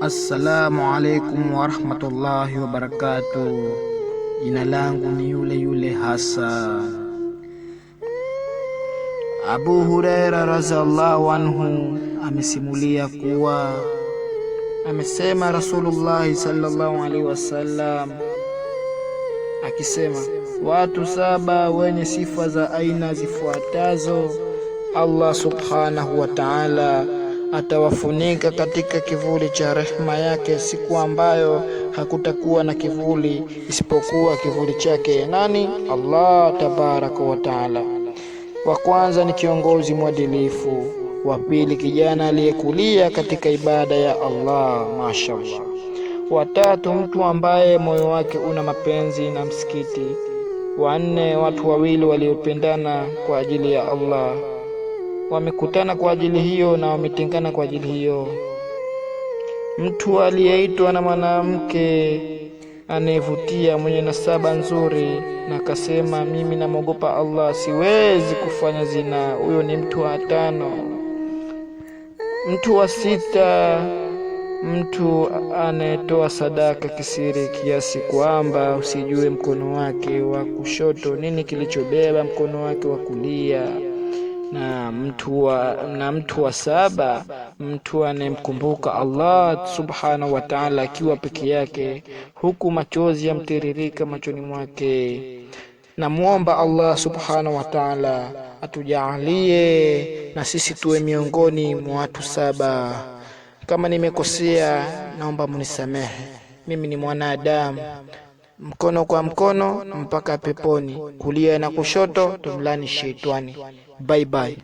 Assalamu alaikum wa rahmatullahi wa barakatuh. Jina langu ni yule hasa Abu Huraira radhiallahu anhu amesimulia kuwa amesema Rasulullah sallallahu alaihi wasallam akisema, watu 7 wenye sifa za aina zifuatazo Allah subhanahu wa ta'ala atawafunika katika kivuli cha rehema yake siku ambayo hakutakuwa na kivuli isipokuwa kivuli chake. Nani? Allah tabaraka wa taala. Wa kwanza ni kiongozi mwadilifu, wa pili kijana aliyekulia katika ibada ya Allah, mashaallah. Wa tatu mtu ambaye moyo wake una mapenzi na msikiti. Wa nne watu wawili waliopendana kwa ajili ya Allah, wamekutana kwa ajili hiyo na wametengana kwa ajili hiyo. Mtu aliyeitwa na mwanamke anayevutia mwenye nasaba nzuri na akasema, mimi namogopa Allah, siwezi kufanya zina. Huyo ni mtu wa 5. Mtu wa 6, mtu anayetoa sadaka kisiri kiasi kwamba usijue mkono wake wa kushoto nini kilichobeba mkono wake wa kulia. Na mtu wa 7, mtu anayemkumbuka Allah subhanahu wa ta'ala akiwa peke yake, huku machozi yamtiririka machoni mwake. Namuomba Allah subhanahu wa ta'ala atujalie na sisi tuwe miongoni mwa watu 7. Kama nimekosea naomba munisamehe, mimi ni mwanadamu. Mkono kwa mkono mpaka peponi, kulia na kushoto tumlani shetani. Bye bye.